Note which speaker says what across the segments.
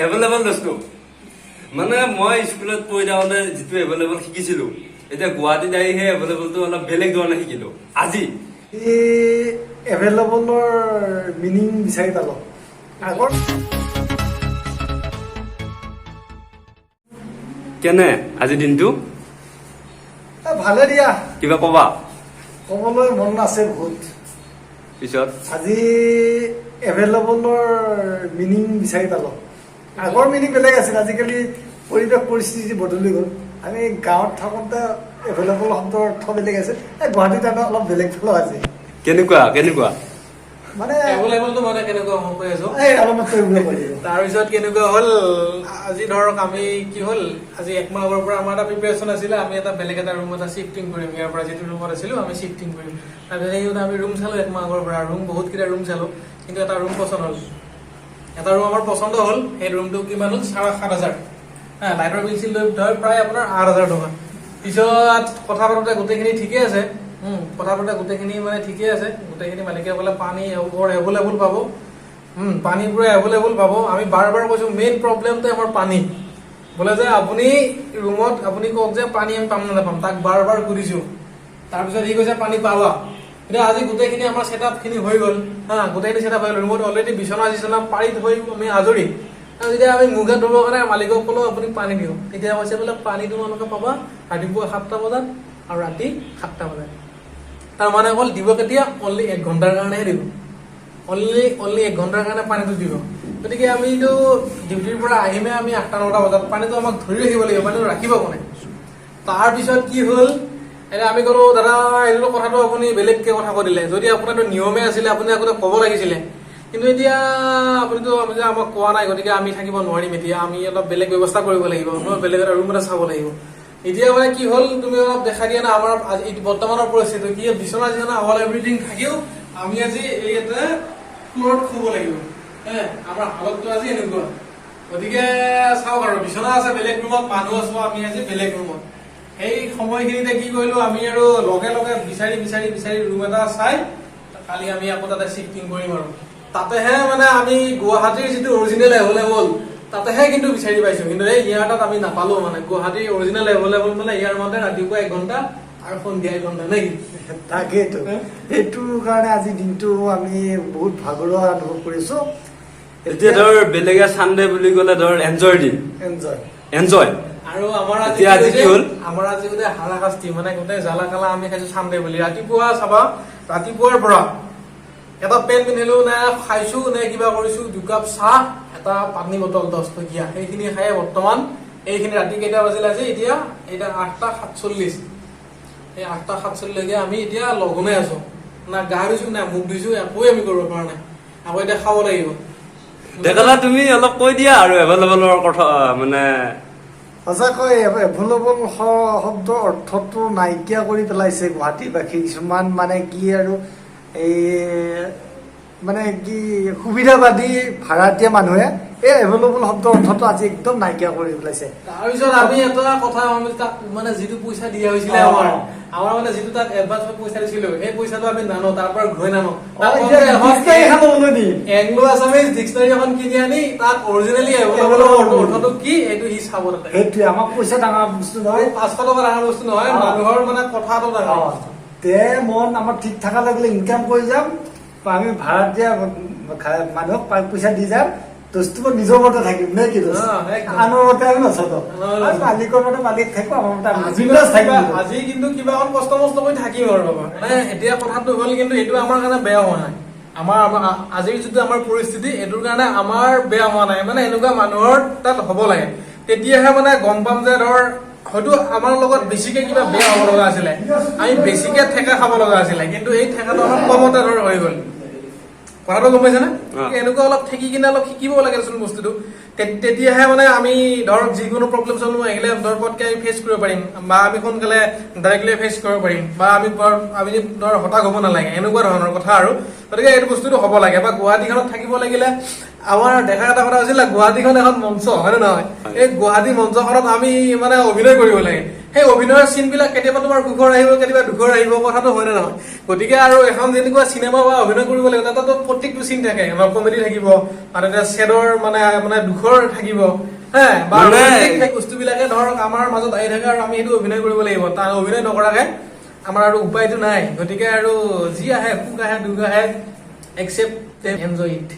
Speaker 1: Available বস্তু মানে মই স্কুলত পঢ়ি থাকোঁতে যিটো এভেইলেবল শিকিছিলো এতিয়া গুৱাহাটীত আহি সেই এভেইলেবলটো অলপ বেলেগ ধৰণে শিকিলো আজি
Speaker 2: এই এভেইলেবলৰ মিনিং বিচাৰি পালো আগৰ
Speaker 1: কেনে আজি দিনটো
Speaker 2: ভালে দিয়া
Speaker 1: কিবা কবা
Speaker 2: ক'বলৈ মন আছে বহুত
Speaker 1: পিছত
Speaker 2: আজি এভেইলেবলৰ মিনিং বিচাৰি পালো আগৰ মিনিং বেলেগ আছিল আজিকালি পৰিৱেশ পৰিস্থিতি বদলি গ'ল আমি গাঁৱত থাকোঁতে এভেইলেবল শব্দৰ অৰ্থ বেলেগ আছিল গুৱাহাটীত আমি অলপ বেলেগ পালো আজি
Speaker 1: কেনেকুৱা
Speaker 3: মানে এভেইলেবলটো মানে কেনেকুৱা মই কৈ আছো
Speaker 2: এই অলপমান কৰিব পাৰিব
Speaker 3: তাৰপিছত কেনেকুৱা হ'ল আজি ধৰক আমি কি হ'ল আজি একমাহ আগৰ পৰা আমাৰ এটা প্ৰিপেৰেশ্যন আছিলে আমি এটা বেলেগ এটা ৰুম এটা শিফটিং কৰিম ইয়াৰ পৰা যিটো ৰুমত আছিলো আমি শিফটিং কৰিম তাৰপিছত সেইকাৰণে আমি ৰুম চালো একমাহ আগৰ পৰা ৰুম বহুতকেইটা ৰুম চালো কিন্তু এটা ৰুম পচন্দ হ'ল এটা ৰুম আমাৰ পচন্দ হ'ল সেই ৰুমটো কিমান হ'ল 7,500 হা লাইটৰ বিল চিল লৈ ধৰ প্ৰায় আপোনাৰ 8,000 টকা পিছত কথা পাতোতে গোটেইখিনি ঠিকে আছে কথা পাতোতে গোটেইখিনি মানে ঠিকে আছে গোটেইখিনি মালিকে বোলে পানী এভেইলেবল পাব পানী পুৰা এভেইলেবল পাব আমি বাৰ কৈছো মেইন প্ৰব্লেমটো আমাৰ পানী বোলে যে আপুনি ৰুমত আপুনি কওক যে পানী আমি পাম নে নাপাম তাক বাৰ সুধিছো তাৰপিছত সি কৈছে পানী পাবা এতিয়া আজি গোটেইখিনি আমাৰ ছেটআপ খিনি হৈ গ'ল হা গোটেইখিনি ছেটআপ হৈ গ'ল ৰুমত অলৰেডি বিচনা পাৰি থৈ আমি আজৰি আৰু যেতিয়া আমি মুখ হাত ধুবৰ কাৰণে মালিকক ক'লো আপুনি পানী দিওঁ তেতিয়া কৈছে বোলে পানী তোমালোকে পাবা ৰাতিপুৱা 7টা বজাত আৰু ৰাতি 7টা বজাত তাৰ মানে অকল দিব কেতিয়া অনলি 1 ঘণ্টাৰ কাৰণেহে দিব অনলি 1 ঘণ্টাৰ কাৰণে পানীটো দিব গতিকে আমিতো ডিউটিৰ পৰা আহিমে আমি 8টা-9টা বজাত পানীটো আমাক ধৰি ৰাখিব লাগিব পানীটো ৰাখিব কোনে তাৰপিছত কি হ'ল এতিয়া আমি ক'লো দাদা এইটো কথাটো আপুনি বেলেগকে কথা কৈ দিলে যদি আপোনাৰতো নিয়মে আছিলে আপুনি আগতে ক'ব লাগিছিলে কিন্তু এতিয়া আপুনিতো আমাক কোৱা নাই গতিকে আমি থাকিব নোৱাৰিম এতিয়া আমি অলপ বেলেগ ব্যৱস্থা কৰিব লাগিব বেলেগ এটা ৰুম এটা চাব লাগিব এতিয়া মানে কি হ'ল তুমি অলপ দেখা দিয়া না আমাৰ বৰ্তমানৰ পৰিস্থিতি কি বিচনা অল এভৰিথিং থাকিও আমি আজি এই এটা ফ্লৰত শুব লাগিব আমাৰ হালতটো আজি এনেকুৱা গতিকে চাওক আৰু বিচনা আছে বেলেগ ৰুমত মানুহ আছো আমি আজি বেলেগ ৰুমত সেই সময়খিনিতে কি কৰিলো আমি আৰু লগে বিচাৰি ৰুম এটা চাই কালি আমি আকৌ তাতে শিফটিং কৰিম আৰু তাতেহে মানে আমি গুৱাহাটীৰ যিটো অৰিজিনেল এভেইলেবল তাতেহে কিন্তু বিচাৰি পাইছো কিন্তু এই ইয়াৰ তাত আমি নাপালো মানে গুৱাহাটীৰ অৰিজিনেল এভেইলেবল মানে ইয়াৰ মতে ৰাতিপুৱা 1 ঘণ্টা আৰু সন্ধিয়া 1 ঘণ্টা নেকি
Speaker 2: তাকেইতো সেইটো কাৰণে আজি দিনটো আমি বহুত ভাগৰুৱা অনুভৱ কৰিছো
Speaker 1: এতিয়া ধৰ বেলেগে চানডে বুলি ক'লে ধৰ এনজয়ৰ দিন এনজয়
Speaker 3: আৰু আমাৰ
Speaker 1: আজি কি হ'ল
Speaker 3: আমাৰ আজি গোটেই হাৰাশাস্তি মানে গোটেই জ্বালা কালা আমি খাইছো চানডে বুলি ৰাতিপুৱা চাবা ৰাতিপুৱাৰ পৰা এটা পেন পিন্ধিলো নে খাইছো নে কিবা কৰিছো 2 কাপ চাহ এটা পানী বটল 10 টকীয়া সেইখিনি খাই বৰ্তমান এইখিনি ৰাতি কেইটা বাজিল আজি এতিয়া 8:47 এই 8:47 লৈকে আমি এতিয়া লঘোণে আছো না গা ধুইছো না মুখ ধুইছো একোৱে আমি কৰিব পৰা নাই আকৌ এতিয়া খাব লাগিব
Speaker 1: দেখা তুমি অলপ কৈ দিয়া আৰু এভেইলেবলৰ কথা মানে
Speaker 2: সঁচাকৈ এভেইলেবল শব্দৰ অৰ্থটো নাইকিয়া কৰি পেলাইছে গুৱাহাটীবাসী কিছুমান মানে কি আৰু এই মানে কি সুবিধাবাদী ভাড়াতীয়া মানুহে এই এভেইলেবল শব্দৰ অৰ্থটো আজি একদম নাইকিয়া কৰি পেলাইছে
Speaker 3: তাৰপিছত আমি এটা কথা তাক মানে যিটো পইচা দিয়া হৈছিলে আমাৰ মানে যিটো তাক এডভান্স পইচা দিছিলো সেই পইচাটো আমি নানো তাৰ পৰা ঘূৰাই নানো এংলো আছামিজ ডিক্সনাৰী এখন কিনি আনি তাক অৰিজিনেলি অৰ্থটো কি এইটো সি চাব তাতে
Speaker 2: সেইটোৱে আমাক পইচা ডাঙৰ বস্তু নহয়
Speaker 3: 500 টকা ডাঙৰ বস্তু নহয় মানুহৰ মানে কথাটো ডাঙৰ
Speaker 2: তে মন আমাৰ ঠিক থকা লাগিলে ইনকাম কৰি যাম আমি ভাড়া দিয়া মানুহক পইচা দি যাম দোস্তুবোৰ নিজৰ মতে থাকিম নে কি আনৰ মতে আমি নচলো মালিকৰ মতে মালিক থাকিব আমাৰ মতে
Speaker 3: আজি কিন্তু কিবা এখন কষ্ট মষ্ট কৰি থাকিম আৰু বাবা মানে এতিয়া কথাটো হ'ল কিন্তু এইটো আমাৰ কাৰণে বেয়া হোৱা নাই আমাৰ আজিৰ যিটো আমাৰ পৰিস্থিতি এইটোৰ কাৰণে আমাৰ বেয়া হোৱা নাই মানে এনেকুৱা মানুহৰ তাত হ'ব লাগে তেতিয়াহে মানে গম পাম যে ধৰ হয়তো আমাৰ লগত বেছিকে কিবা বেয়া হ'ব লগা আছিলে আমি বেছিকে ঠেকা খাব লগা আছিলে কিন্তু এই ঠেকাটো আমাৰ কমতে ধৰ হৈ গ'ল কথাটো গম পাইছে নে এনেকুৱা অলপ ঠেকি কিনে অলপ শিকিব লাগে বস্তুটো তেতিয়াহে মানে আমি ধৰ যিকোনো প্ৰব্লেম চলম আহিলে ধৰ পটকে আমি ফেচ কৰিব পাৰিম বা আমি সোনকালে ডাইৰেক্টলি ফেচ কৰিব পাৰিম বা আমি ধৰ হতাশ হ'ব নালাগে এনেকুৱা ধৰণৰ কথা আৰু গতিকে এইটো বস্তুটো হ'ব লাগে বা গুৱাহাটীখনত থাকিব লাগিলে আমাৰ দেখা এটা কথা হৈছিলে গুৱাহাটীখন এখন মঞ্চ হয় নে নহয় এই গুৱাহাটী মঞ্চখনত আমি মানে অভিনয় কৰিব লাগে সেই অভিনয়ৰ চিনবিলাক কেতিয়াবা তোমাৰ সুখৰ আহিব, কেতিয়াবা দুখৰ আহিব, কথাটো হয় নে নহয়? গতিকে আৰু এখন যেনেকুৱা চিনেমা বা অভিনয় কৰিব লাগিব তাতো প্ৰত্যেকটো চিন থাকে, কমেডি থাকিব আৰু এটা চেডৰ মানে দুখৰ থাকিব, হা, বা সেই বস্তুবিলাকে ধৰক আমাৰ মাজত আহি থাকে আৰু আমি সেইটো অভিনয় কৰিব লাগিব। তাৰ অভিনয় নকৰাকে আমাৰ আৰু উপায়টো নাই। গতিকে আৰু যি আহে, সুখ আহে, দুখ আহে, একচেপ্ট এনজয় ইট।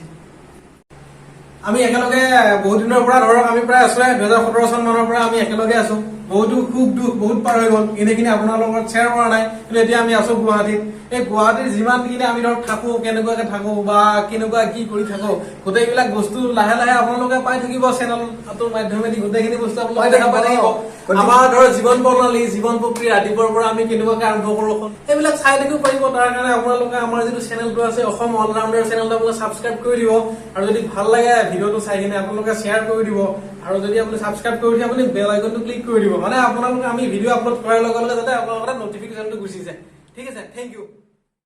Speaker 3: আমি একেলগে বহুত দিনৰ পৰা ধৰক আমি প্ৰায় আছো 2017 চন মানৰ পৰা আমি একেলগে আছো। বহুতো সুখ দুখ বহুত পাৰ হৈ গ'ল, এইখিনি আপোনাৰ লগত শ্বেয়াৰ কৰা নাই, কিন্তু এতিয়া আমি আছো গুৱাহাটীত। এই গুৱাহাটীৰ যিমানখিনি আমি ধৰক থাকো, কেনেকুৱাকে থাকো বা কেনেকুৱা কি কৰি থাকো, গোটেইবিলাক বস্তু লাহে লাহে আপোনালোকে পাই থাকিব চেনেলটোৰ মাধ্যমেদি। গোটেইখিনি বস্তু আপোনালোকে দেখা পাই থাকিব। আমাৰ ধৰক জীৱন প্ৰণালী, জীৱন প্ৰক্ৰিয়া, ৰাতিপুৱাৰ পৰা আমি কেনেকুৱাকে আৰম্ভ কৰো, সেইবিলাক চাই থাকিব পাৰিব। তাৰ কাৰণে আপোনালোকে আমাৰ যিটো চেনেলটো আছে অসম অলৰাউণ্ডাৰ চেনেলটো আপোনালোকে ছাবস্ক্ৰাইব কৰি দিব, আৰু যদি ভাল লাগে ভিডিঅ'টো চাই কিনে আপোনালোকে শ্বেয়াৰ কৰি দিব, আৰু যদি আপুনি ছাবস্ক্ৰাইব কৰি দিয়ে আপুনি বেল আইকনটো ক্লিক কৰি দিব, মানে আপোনালোকে আমি ভিডিঅ' আপলোড কৰাৰ লগে লগে যাতে আপোনালোকৰ নটিফিকেশ্যনটো গুচি যায়। ঠিক আছে, থেংক ইউ।